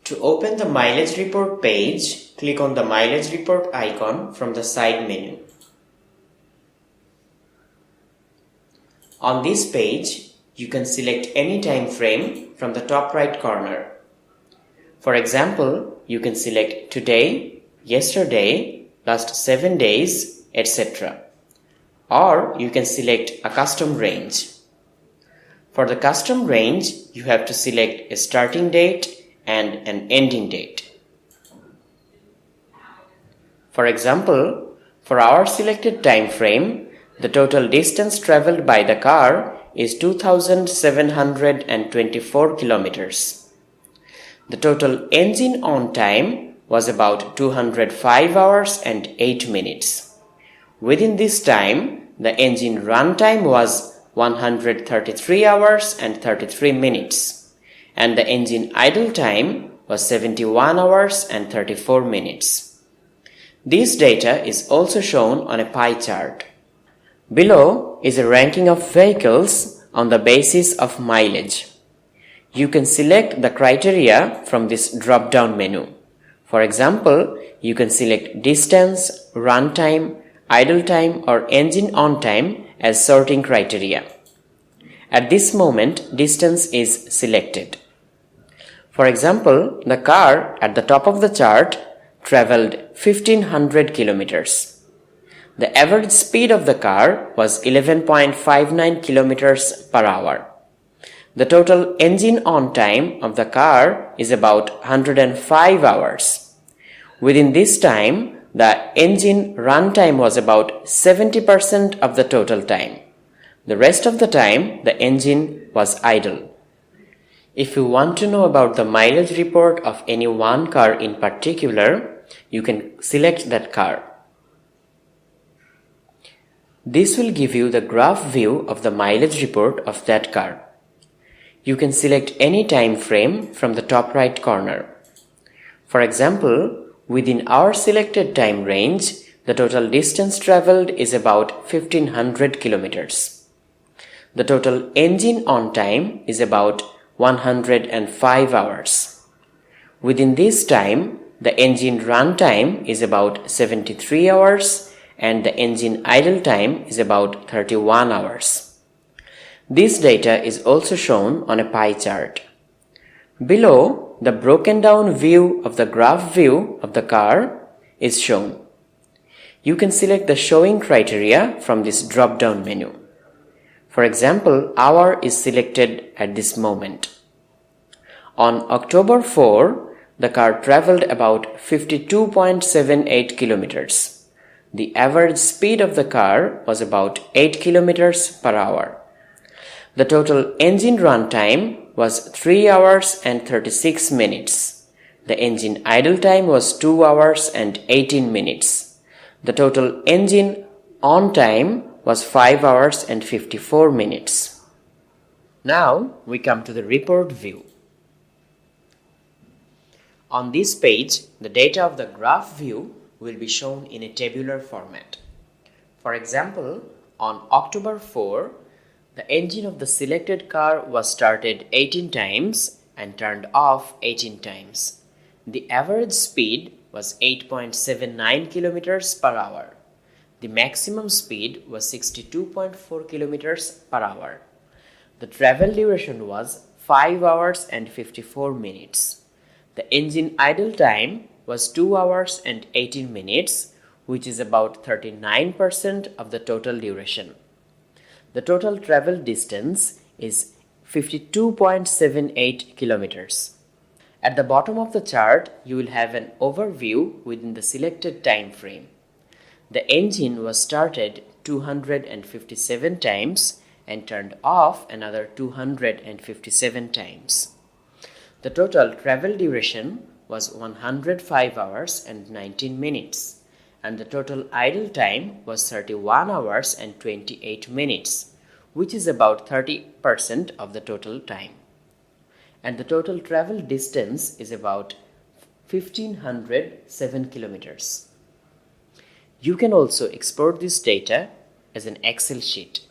To open the mileage report page, click on the mileage report icon from the side menu. On this page, you can select any time frame from the top right corner. For example, you can select today, yesterday, last 7 days, etc. Or you can select a custom range. For the custom range, you have to select a starting date and an ending date. For example, for our selected time frame, the total distance traveled by the car is 2,724 kilometers. The total engine on time was about 205 hours and 8 minutes. Within this time, the engine run time was 133 hours and 33 minutes, and the engine idle time was 71 hours and 34 minutes. This data is also shown on a pie chart. Below is a ranking of vehicles on the basis of mileage. You can select the criteria from this drop-down menu. For example, you can select distance, run time, idle time, or engine on time as sorting criteria. At this moment, distance is selected. For example, the car at the top of the chart traveled 1500 kilometers. The average speed of the car was 11.59 kilometers per hour. The total engine on time of the car is about 105 hours. Within this time, the engine run time was about 70% of the total time. The rest of the time, the engine was idle. If you want to know about the mileage report of any one car in particular, you can select that car. This will give you the graph view of the mileage report of that car. You can select any time frame from the top right corner. For example, within our selected time range, the total distance traveled is about 1500 kilometers. The total engine on time is about 105 hours. Within this time, the engine run time is about 73 hours and the engine idle time is about 31 hours. This data is also shown on a pie chart. Below, the broken down view of the graph view of the car is shown. You can select the showing criteria from this drop-down menu. For example, hour is selected at this moment. On October 4, the car traveled about 52.78 kilometers. The average speed of the car was about 8 kilometers per hour. The total engine run time was 3 hours and 36 minutes. The engine idle time was 2 hours and 18 minutes. The total engine on time was 5 hours and 54 minutes. Now we come to the report view. On this page, the data of the graph view will be shown in a tabular format. For example, on October 4, the engine of the selected car was started 18 times and turned off 18 times. The average speed was 8.79 kilometers per hour. The maximum speed was 62.4 kilometers per hour. The travel duration was 5 hours and 54 minutes. The engine idle time was 2 hours and 18 minutes, which is about 39% of the total duration. The total travel distance is 52.78 kilometers. At the bottom of the chart, you will have an overview within the selected time frame. The engine was started 257 times and turned off another 257 times. The total travel duration was 105 hours and 19 minutes, and the total idle time was 31 hours and 28 minutes, which is about 30% of the total time. And the total travel distance is about 1507 kilometers. You can also export this data as an Excel sheet.